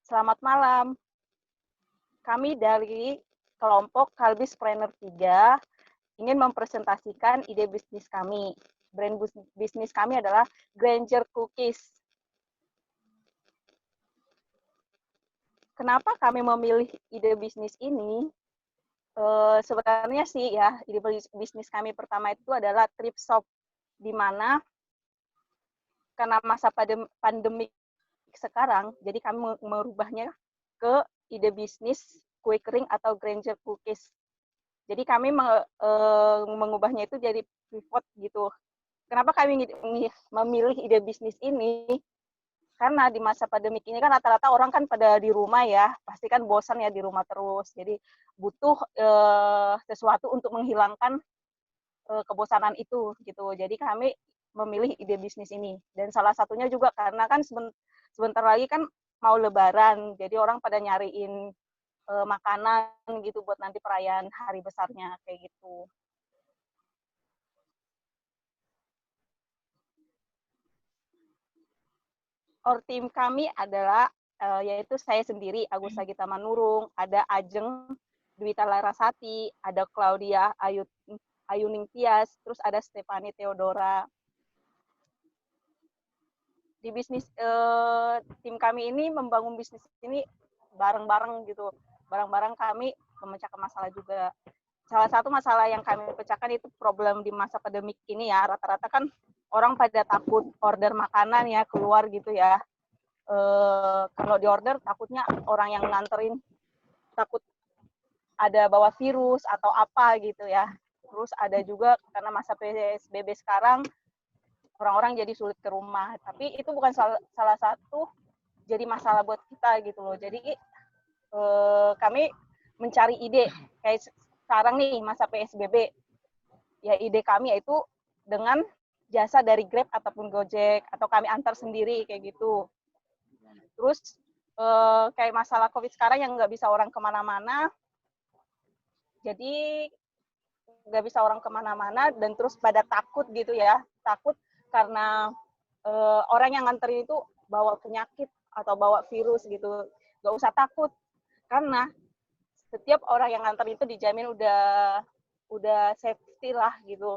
Selamat malam. Kami dari kelompok Kalbispreneur 3 ingin mempresentasikan ide bisnis kami. Brand bisnis kami adalah Granger Cookies. Kenapa kami memilih ide bisnis ini? Sebenarnya sih ya, ide bisnis kami pertama itu adalah thrift shop, di mana karena masa pandemi sekarang, jadi kami merubahnya ke ide bisnis kue kering atau Granger Cookies. Jadi kami mengubahnya itu jadi pivot gitu. Kenapa kami memilih ide bisnis ini? Karena di masa pandemik ini kan rata-rata orang kan pada di rumah ya, pasti kan bosan ya di rumah terus. Jadi butuh sesuatu untuk menghilangkan kebosanan itu gitu. Jadi kami memilih ide bisnis ini. Dan salah satunya juga karena kan sebentar lagi kan mau Lebaran, jadi orang pada nyariin makanan gitu buat nanti perayaan hari besarnya kayak gitu. Core team kami adalah yaitu saya sendiri, Agus Sagita Manurung, ada Ajeng Dwita Larasati, ada Claudia Ayuning Tias, terus ada Stefani Theodora. Di bisnis tim kami ini membangun bisnis ini bareng-bareng gitu. Bareng-bareng kami memecahkan masalah juga. Salah satu masalah yang kami pecahkan itu problem di masa pandemik ini ya. Rata-rata kan orang pada takut order makanan ya keluar gitu ya. Kalau di order takutnya orang yang nganterin takut ada bawa virus atau apa gitu ya. Terus ada juga karena masa PSBB sekarang orang-orang jadi sulit ke rumah. Tapi itu bukan salah satu jadi masalah buat kita gitu loh. Jadi kami mencari ide kayak sekarang nih masa PSBB. Ya ide kami yaitu dengan jasa dari Grab ataupun Gojek atau kami antar sendiri kayak gitu. Terus kayak masalah COVID sekarang yang nggak bisa orang kemana-mana, jadi nggak bisa orang kemana-mana dan terus pada takut gitu ya, takut karena orang yang nganterin itu bawa penyakit atau bawa virus gitu. Nggak usah takut, karena setiap orang yang nganter itu dijamin udah safety lah gitu.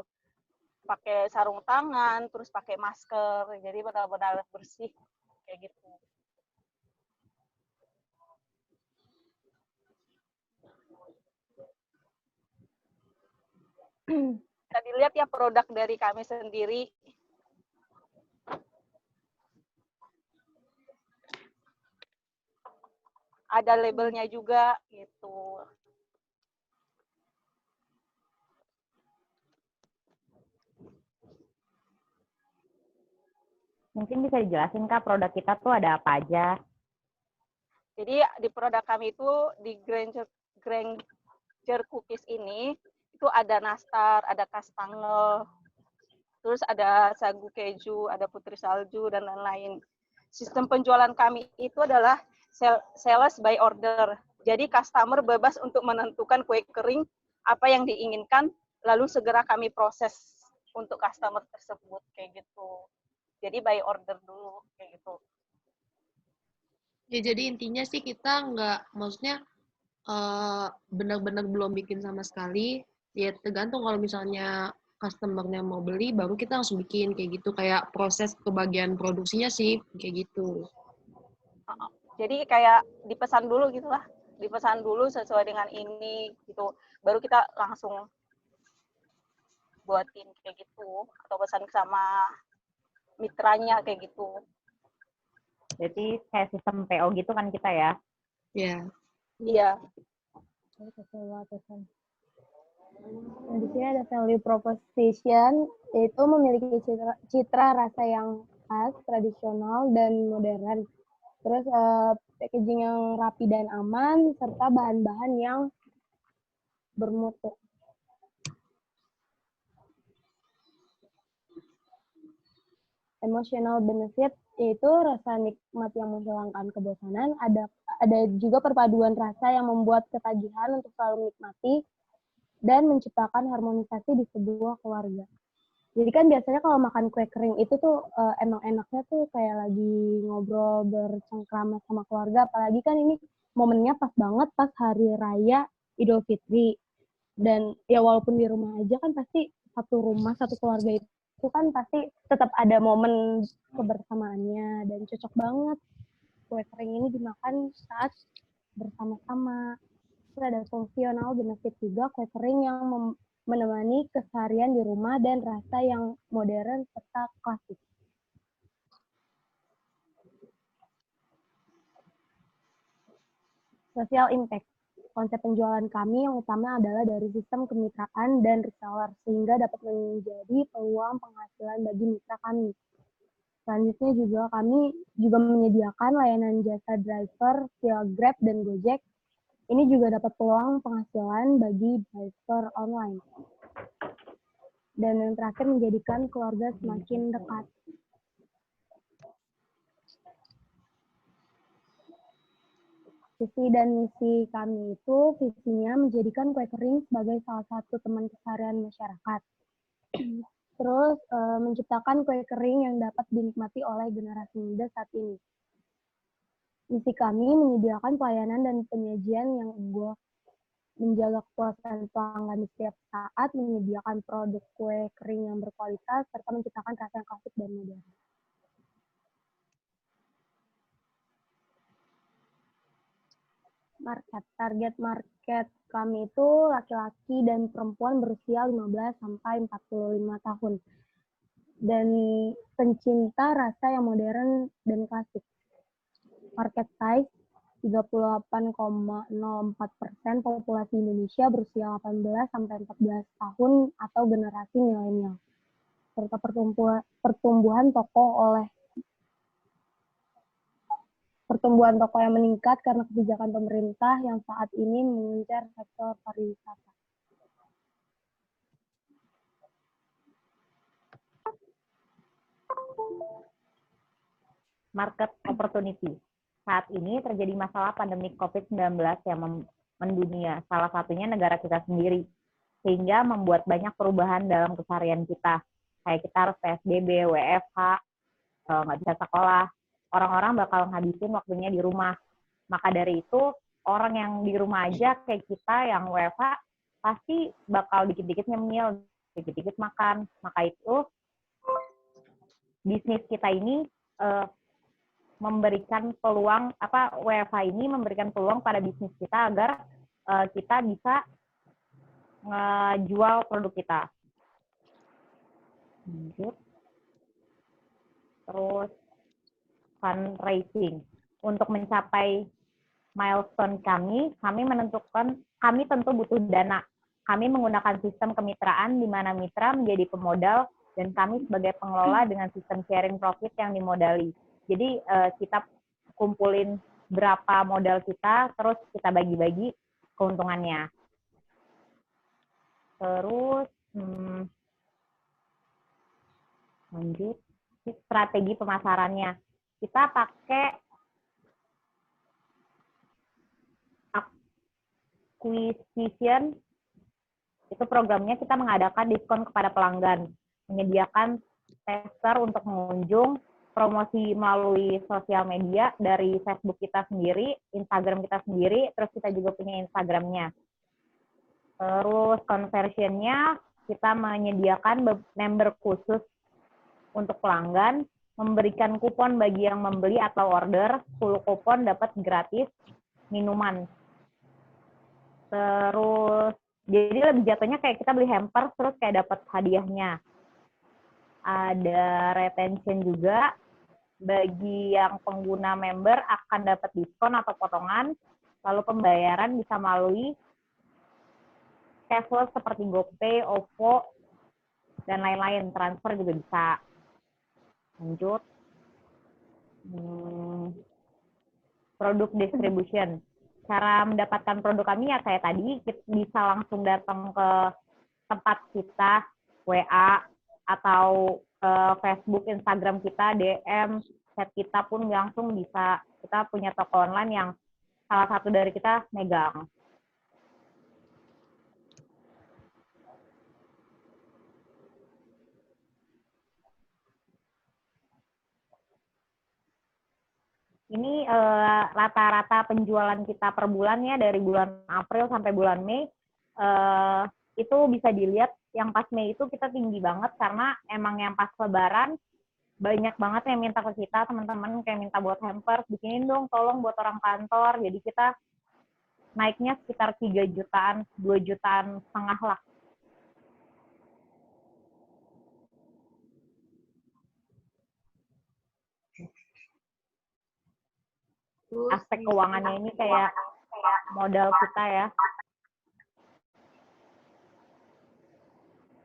Pakai sarung tangan, terus pakai masker, jadi benar-benar bersih kayak gitu. Bisa dilihat ya produk dari kami sendiri. Ada labelnya juga gitu. Mungkin bisa dijelasin Kak, produk kita tuh ada apa aja? Jadi di produk kami itu di Granger Cookies ini itu ada nastar, ada kastangel, terus ada sagu keju, ada putri salju dan lain-lain. Sistem penjualan kami itu adalah sales by order. Jadi customer bebas untuk menentukan kue kering apa yang diinginkan, lalu segera kami proses untuk customer tersebut kayak gitu. Jadi by order dulu kayak gitu. Ya jadi intinya sih kita nggak, maksudnya benar-benar belum bikin sama sekali. Ya tergantung kalau misalnya customer-nya mau beli, baru kita langsung bikin kayak gitu. Kayak proses kebagian produksinya sih kayak gitu. Jadi kayak dipesan dulu gitu lah, dipesan dulu sesuai dengan ini gitu, baru kita langsung buatin kayak gitu atau pesan sama mitranya kayak gitu. Jadi kayak sistem PO gitu kan kita ya? Iya. Nah, di sini ada value proposition, yaitu memiliki citra rasa yang khas, tradisional, dan modern. Terus packaging yang rapi dan aman, serta bahan-bahan yang bermutu. Emotional benefit yaitu rasa nikmat yang menghilangkan kebosanan. Ada juga perpaduan rasa yang membuat ketagihan untuk selalu menikmati dan menciptakan harmonisasi di sebuah keluarga. Jadi kan biasanya kalau makan kue kering itu tuh emang enaknya tuh kayak lagi ngobrol bercengkrama sama keluarga. Apalagi kan ini momennya pas banget pas hari raya Idul Fitri. Dan ya walaupun di rumah aja kan pasti satu rumah, satu keluarga itu kan pasti tetap ada momen kebersamaannya. Dan cocok banget kue kering ini dimakan saat bersama-sama. Terus ada fungsional benefit juga kue kering yang menemani keseharian di rumah dan rasa yang modern serta klasik. Social impact. Konsep penjualan kami yang utama adalah dari sistem kemitraan dan reseller, sehingga dapat menjadi peluang penghasilan bagi mitra kami. Selanjutnya juga kami juga menyediakan layanan jasa driver via Grab dan Gojek. Ini juga dapat peluang penghasilan bagi driver online. Dan yang terakhir menjadikan keluarga semakin dekat. Visi dan misi kami itu, visinya menjadikan kue kering sebagai salah satu teman keseharian masyarakat. Terus menciptakan kue kering yang dapat dinikmati oleh generasi muda saat ini. Misi kami menyediakan pelayanan dan penyajian yang unggul, menjaga kepuasan pelanggan di setiap saat, menyediakan produk kue kering yang berkualitas, serta menciptakan rasa yang klasik dan modern. Target market kami itu laki-laki dan perempuan berusia 15 sampai 45 tahun. Dan pencinta rasa yang modern dan klasik. Market size 38,04% populasi Indonesia berusia 18 sampai 14 tahun atau generasi milenial. Serta pertumbuhan toko yang meningkat karena kebijakan pemerintah yang saat ini mengincar sektor pariwisata. Market opportunity. Saat ini terjadi masalah pandemi COVID-19 yang mendunia, salah satunya negara kita sendiri, sehingga membuat banyak perubahan dalam keseharian kita. Kayak kita harus PSBB, WFH, nggak bisa sekolah, orang-orang bakal ngabisin waktunya di rumah. Maka dari itu, orang yang di rumah aja kayak kita yang WFH, pasti bakal dikit-dikit nyemil, dikit-dikit makan. Maka itu, bisnis kita ini memberikan peluang, WFH ini memberikan peluang pada bisnis kita agar kita bisa ngejual produk kita. Terus, fundraising. Untuk mencapai milestone kami tentu butuh dana. Kami menggunakan sistem kemitraan di mana mitra menjadi pemodal dan kami sebagai pengelola dengan sistem sharing profit yang dimodali. Jadi kita kumpulin berapa modal kita, terus kita bagi-bagi keuntungannya. Terus lanjut, strategi pemasarannya. Kita pakai acquisition, itu programnya kita mengadakan diskon kepada pelanggan, menyediakan tester untuk mengunjung, promosi melalui sosial media dari Facebook kita sendiri, Instagram kita sendiri, terus kita juga punya Instagramnya. Terus conversionnya kita menyediakan member khusus untuk pelanggan, memberikan kupon bagi yang membeli atau order, 10 kupon dapat gratis minuman. Terus jadi lebih jatuhnya kayak kita beli hamper terus kayak dapat hadiahnya. Ada retention juga, bagi yang pengguna member akan dapat diskon atau potongan, lalu pembayaran bisa melalui cashless seperti GoPay, OVO, dan lain-lain, transfer juga bisa. Lanjut. Produk distribution. Cara mendapatkan produk kami ya kayak tadi, kita bisa langsung datang ke tempat kita, WA, atau Facebook, Instagram kita, DM, chat kita pun langsung bisa. Kita punya toko online yang salah satu dari kita megang. Ini rata-rata penjualan kita per bulannya dari bulan April sampai bulan Mei, itu bisa dilihat yang pas Mei itu kita tinggi banget karena emang yang pas Lebaran banyak banget yang minta ke kita, teman-teman kayak minta buat hampers, bikinin dong tolong buat orang kantor. Jadi kita naiknya sekitar 3 jutaan, 2 jutaan setengah lah. Aspek keuangannya ini kayak modal kita ya.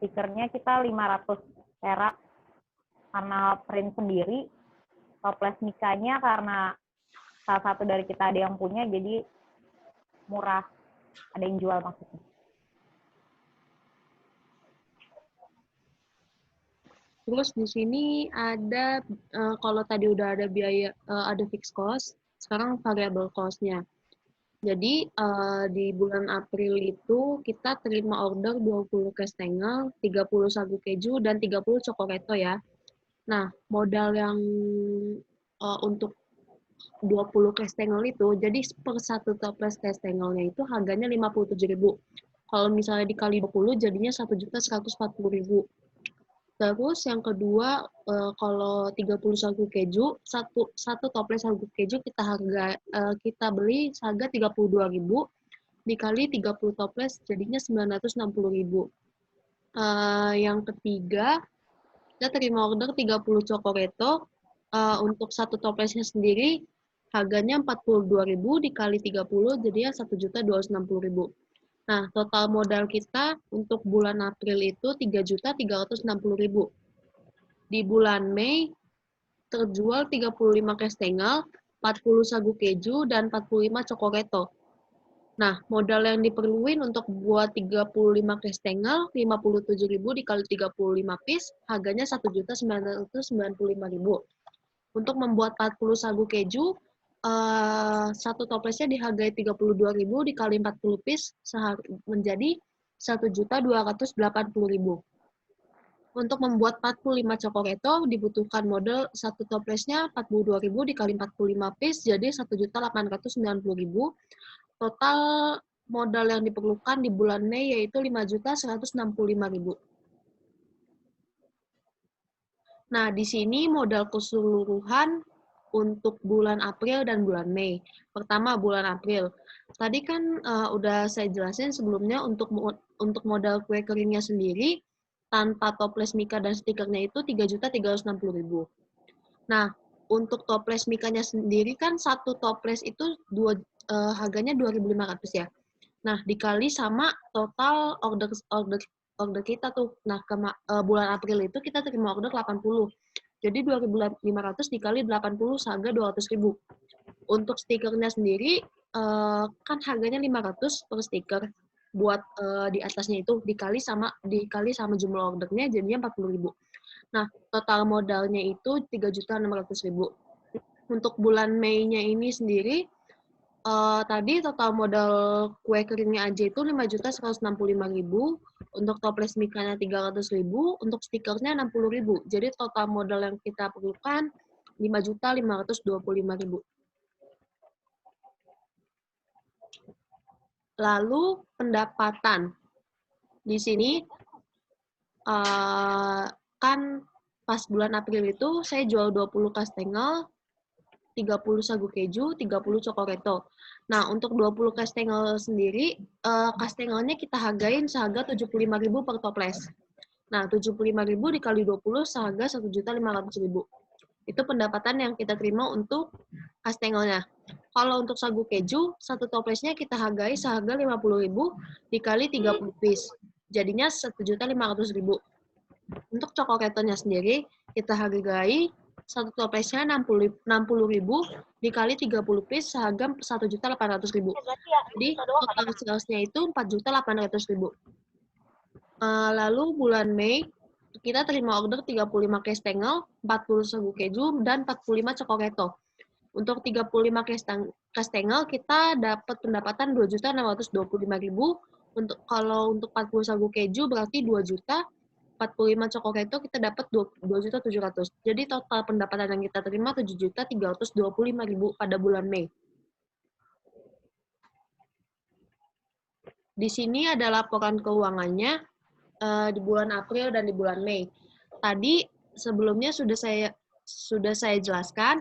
Stikernya kita 500 perak karena print sendiri. Toples Mikanya karena salah satu dari kita ada yang punya, jadi murah. Ada yang jual maksudnya. Terus di sini ada, kalau tadi udah ada biaya, ada fixed cost, sekarang variable cost-nya. Jadi di bulan April itu kita terima order 20 kastengel, 30 sagu keju, dan 30 cokoreto ya. Nah, modal yang untuk 20 kastengel itu, jadi per satu toples kastengelnya itu harganya 57.000. Kalau misalnya dikali 20 jadinya 1.140.000. Terus yang kedua, kalau 30 sagu keju, satu toples sagu keju kita beli seharga 32.000 dikali 30 toples jadinya 960.000. Yang ketiga, kita terima order 30 cokoreto, untuk satu toplesnya sendiri harganya 42.000 dikali 30 jadinya 1.260.000. Nah, total modal kita untuk bulan April itu 3.360.000. Di bulan Mei terjual 35 kastengel, 40 sagu keju, dan 45 cokoreto. Nah, modal yang diperluin untuk buat 35 kastengel, 57.000 dikali 35 piece, harganya 1.995.000. Untuk membuat 40 sagu keju, satu toplesnya dihargai 32.000 dikali 40 piece menjadi 1.280.000. Untuk membuat 45 cokoreto dibutuhkan modal satu toplesnya 42.000 dikali 45 piece jadi 1.890.000. Total modal yang diperlukan di bulan Mei yaitu 5.165.000. Nah, di sini modal keseluruhan untuk bulan April dan bulan Mei. Pertama, bulan April. Tadi kan udah saya jelasin sebelumnya untuk modal kue keringnya sendiri, tanpa toples Mika dan stikernya itu 3.360.000. Nah, untuk toples Mikanya sendiri kan satu toples itu harganya 2.500 ya. Nah, dikali sama total order kita tuh. Nah, bulan April itu kita terima order 80. Jadi 2.500 dikali 80 seharga 200.000. Untuk stikernya sendiri kan harganya 500 per stiker. Buat di atasnya itu dikali sama jumlah ordernya jadinya 40.000. Nah, total modalnya itu 3.600.000. Untuk bulan Mei-nya ini sendiri tadi total modal kue keringnya aja itu 5.165.000, untuk toples Mikanya 300.000, untuk stikernya 60.000. Jadi total modal yang kita perlukan 5.525.000. Lalu pendapatan. Di sini kan pas bulan April itu saya jual 20 kastengel, 30 sagu keju, 30 cokoreto. Nah, untuk 20 kastengel sendiri, kastengelnya kita hargain seharga 75.000 per toples. Nah, 75.000 dikali 20 seharga 1.500.000. Itu pendapatan yang kita terima untuk kastengelnya. Kalau untuk sagu keju, satu toplesnya kita hargai seharga 50.000 dikali 30 piece. Jadinya 1.500.000. Untuk cokoretonya sendiri, kita hargai satu toplesnya 60.000 dikali 30 piece seharga 1.800.000. Jadi total salesnya itu 4.800.000. Lalu bulan Mei kita terima order 35 kastengel, 40 sagu keju, dan 45 cokoreto. Untuk 35 kastengel kita dapat pendapatan 2.625.000. Kalau untuk 40 sagu keju berarti 2 juta. 45 Cokoreto kita dapat 2.700.000. Jadi total pendapatan yang kita terima 7.325.000 pada bulan Mei. Di sini ada laporan keuangannya di bulan April dan di bulan Mei. Tadi sebelumnya sudah saya jelaskan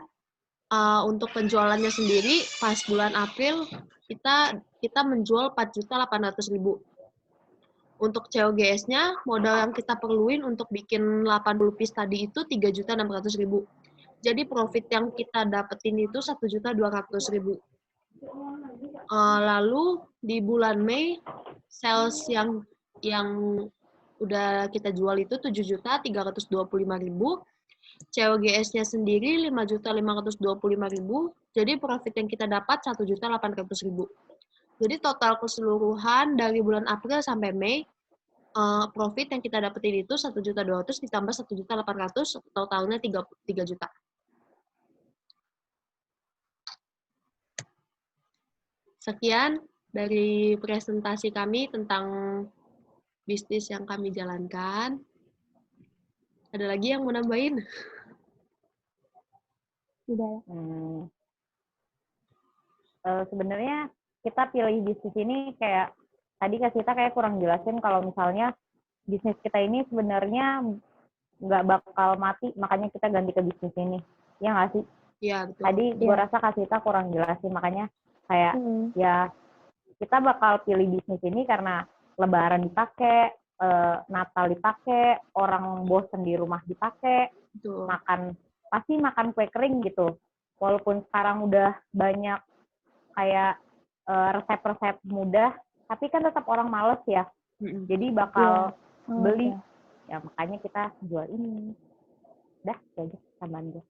untuk penjualannya sendiri pas bulan April kita menjual 4.800.000. Untuk COGS-nya modal yang kita perluin untuk bikin 80 piece tadi itu 3.600.000. Jadi profit yang kita dapetin itu 1.200.000. Lalu di bulan Mei sales yang udah kita jual itu 7.325.000. COGS-nya sendiri 5.525.000. Jadi profit yang kita dapat 1.800.000. Jadi total keseluruhan dari bulan April sampai Mei profit yang kita dapetin itu 1.200.000 ditambah 1.800.000, totalnya 3 juta. Sekian dari presentasi kami tentang bisnis yang kami jalankan. Ada lagi yang mau nambahin? Tidak. Sebenarnya kita pilih bisnis ini kayak tadi Kak Sita kayak kurang jelasin kalau misalnya bisnis kita ini sebenarnya nggak bakal mati, makanya kita ganti ke bisnis ini. Ya nggak sih? Iya, betul. Tadi gue rasa Kak Sita kurang jelasin, makanya kayak ya kita bakal pilih bisnis ini karena Lebaran dipakai, Natal dipakai, orang bosen di rumah dipakai, Betul. pasti makan kue kering gitu. Walaupun sekarang udah banyak kayak resep-resep mudah, tapi kan tetap orang males ya. Jadi bakal beli. Ya makanya kita jual ini. Dah, kayak gitu tambahan gue.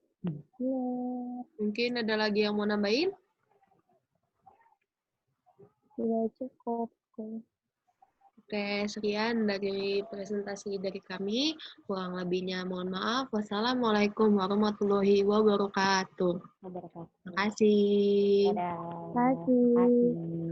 Mungkin ada lagi yang mau nambahin? Sudah cukup. Oke, sekian dari presentasi dari kami. Kurang lebihnya mohon maaf. Wassalamualaikum warahmatullahi wabarakatuh. Terima kasih. Dadah. Terima kasih.